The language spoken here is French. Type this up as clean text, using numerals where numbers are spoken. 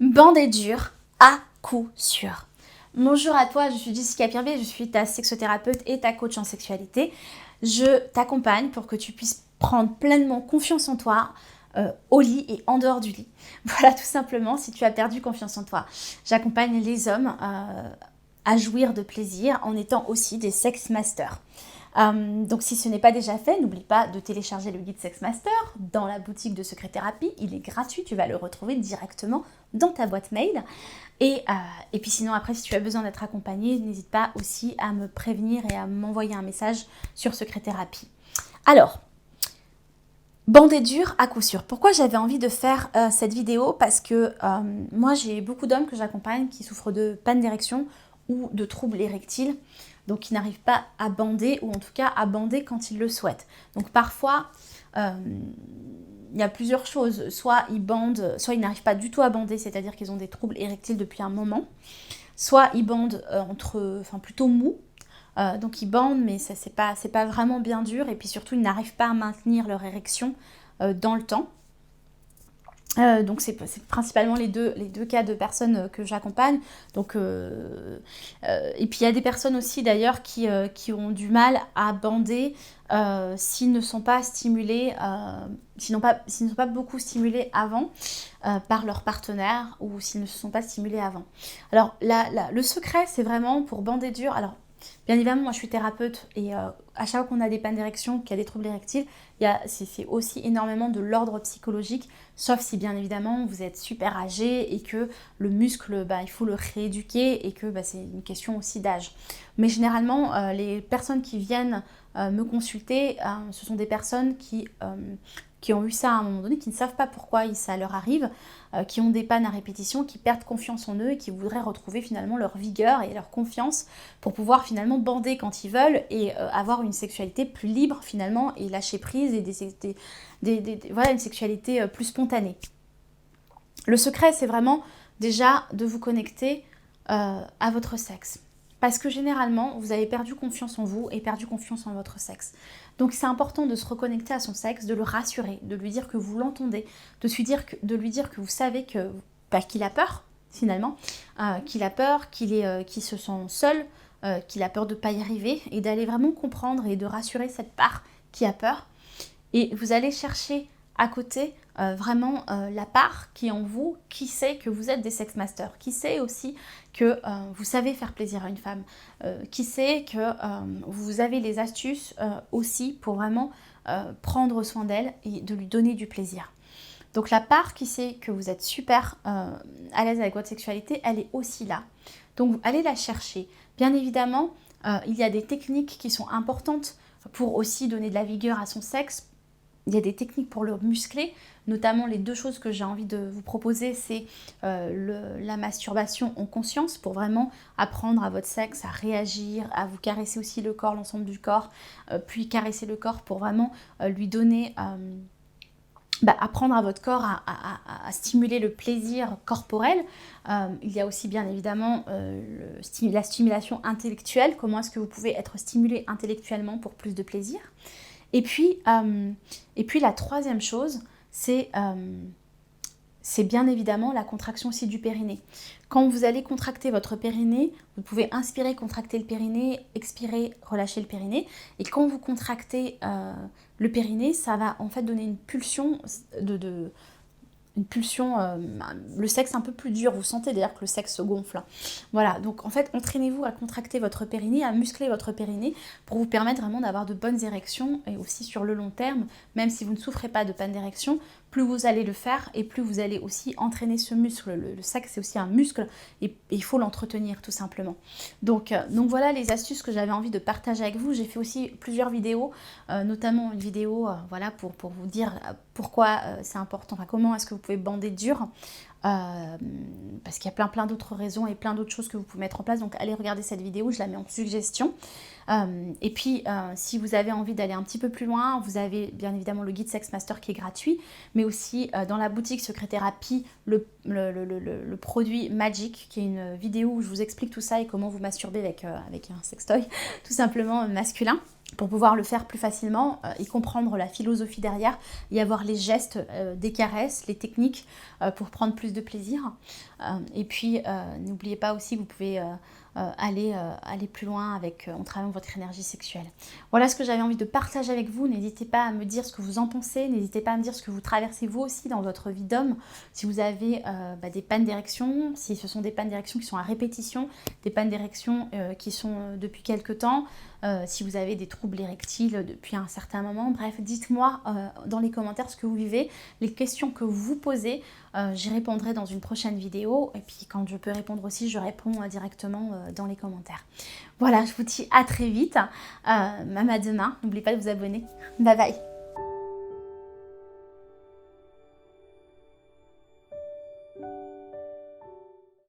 Bandé dur à coup sûr. Bonjour à toi, je suis Jessica Pirvé, je suis ta sexothérapeute et ta coach en sexualité. Je t'accompagne pour que tu puisses prendre pleinement confiance en toi au lit et en dehors du lit. Voilà tout simplement, si tu as perdu confiance en toi. J'accompagne les hommes à jouir de plaisir en étant aussi des sex masters. Donc si ce n'est pas déjà fait, n'oublie pas de télécharger le guide Sex Master dans la boutique de Secret Thérapie. Il est gratuit, tu vas le retrouver directement dans ta boîte mail. Et puis sinon après, si tu as besoin d'être accompagné, n'hésite pas aussi à me prévenir et à m'envoyer un message sur Secret Thérapie. Alors, bandé dur à coup sûr. Pourquoi j'avais envie de faire cette vidéo? Parce que moi j'ai beaucoup d'hommes que j'accompagne qui souffrent de panne d'érection ou de troubles érectiles, donc qui n'arrivent pas à bander, ou en tout cas à bander quand ils le souhaitent. Donc parfois, il y a plusieurs choses. Soit ils bandent, soit ils n'arrivent pas du tout à bander, c'est-à-dire qu'ils ont des troubles érectiles depuis un moment. Soit ils bandent plutôt mou. Donc ils bandent, mais ça c'est pas vraiment bien dur. Et puis surtout, ils n'arrivent pas à maintenir leur érection dans le temps. Donc c'est principalement les deux cas de personnes que j'accompagne. Donc, et puis il y a des personnes aussi d'ailleurs qui ont du mal à bander s'ils ne sont pas stimulés, s'ils ne sont pas beaucoup stimulés avant par leur partenaire, ou s'ils ne se sont pas stimulés avant. Alors le secret, c'est vraiment pour bander dur. Alors bien évidemment, moi je suis thérapeute et à chaque fois qu'on a des pannes d'érection, qu'il y a des troubles érectiles, c'est aussi énormément de l'ordre psychologique, sauf si bien évidemment vous êtes super âgé et que le muscle, il faut le rééduquer et que c'est une question aussi d'âge. Mais généralement, les personnes qui viennent me consulter, ce sont des personnes qui ont eu ça à un moment donné, qui ne savent pas pourquoi ça leur arrive, qui ont des pannes à répétition, qui perdent confiance en eux et qui voudraient retrouver finalement leur vigueur et leur confiance pour pouvoir finalement bander quand ils veulent et avoir une sexualité plus libre finalement et lâcher prise et voilà, une sexualité plus spontanée. Le secret, c'est vraiment déjà de vous connecter à votre sexe. Parce que généralement, vous avez perdu confiance en vous et perdu confiance en votre sexe. Donc c'est important de se reconnecter à son sexe, de le rassurer, de lui dire que vous l'entendez, de lui dire que vous savez qu'il a peur, finalement, qu'il a peur, qu'il se sent seul, qu'il a peur de ne pas y arriver, et d'aller vraiment comprendre et de rassurer cette part qui a peur. Et vous allez chercher à côté vraiment la part qui est en vous, qui sait que vous êtes des sex masters, qui sait aussi que vous savez faire plaisir à une femme, qui sait que vous avez les astuces aussi pour vraiment prendre soin d'elle et de lui donner du plaisir. Donc la part qui sait que vous êtes super à l'aise avec votre sexualité, elle est aussi là. Donc allez la chercher. Bien évidemment, il y a des techniques qui sont importantes pour aussi donner de la vigueur à son sexe. Il y a des techniques pour le muscler, notamment les deux choses que j'ai envie de vous proposer, c'est la masturbation en conscience pour vraiment apprendre à votre sexe à réagir, à vous caresser aussi le corps, l'ensemble du corps, puis caresser le corps pour vraiment lui donner... apprendre à votre corps à stimuler le plaisir corporel. Il y a aussi bien évidemment la stimulation intellectuelle, comment est-ce que vous pouvez être stimulé intellectuellement pour plus de plaisir. Et puis la troisième chose, c'est bien évidemment la contraction aussi du périnée. Quand vous allez contracter votre périnée, vous pouvez inspirer, contracter le périnée, expirer, relâcher le périnée. Et quand vous contractez le périnée, ça va en fait donner une pulsion le sexe un peu plus dur, vous sentez d'ailleurs que le sexe se gonfle. Voilà, donc en fait, entraînez-vous à contracter votre périnée, à muscler votre périnée pour vous permettre vraiment d'avoir de bonnes érections et aussi sur le long terme, même si vous ne souffrez pas de panne d'érection, plus vous allez le faire et plus vous allez aussi entraîner ce muscle. Le sexe, c'est aussi un muscle et il faut l'entretenir tout simplement. Donc voilà les astuces que j'avais envie de partager avec vous. J'ai fait aussi plusieurs vidéos, notamment une vidéo pour vous dire pourquoi c'est important, enfin, comment est-ce que vous pouvez bander dur. Parce qu'il y a plein d'autres raisons et plein d'autres choses que vous pouvez mettre en place, donc allez regarder cette vidéo, je la mets en suggestion. Et puis si vous avez envie d'aller un petit peu plus loin, vous avez bien évidemment le guide Sex Master qui est gratuit, mais aussi dans la boutique Secret Thérapie le produit Magic, qui est une vidéo où je vous explique tout ça et comment vous masturber avec un sextoy tout simplement masculin. pour pouvoir le faire plus facilement et comprendre la philosophie derrière et avoir les gestes, des caresses, les techniques pour prendre plus de plaisir. Et puis, n'oubliez pas aussi que vous pouvez aller plus loin en travaillant votre énergie sexuelle. Voilà ce que j'avais envie de partager avec vous. N'hésitez pas à me dire ce que vous en pensez. N'hésitez pas à me dire ce que vous traversez vous aussi dans votre vie d'homme. Si vous avez des pannes d'érection, si ce sont des pannes d'érection qui sont à répétition, des pannes d'érection qui sont depuis quelque temps, si vous avez des troubles érectiles depuis un certain moment. Bref, dites-moi dans les commentaires ce que vous vivez, les questions que vous vous posez. J'y répondrai dans une prochaine vidéo. Et puis quand je peux répondre aussi, je réponds directement dans les commentaires. Voilà, je vous dis à très vite. Même à demain. N'oubliez pas de vous abonner. Bye bye.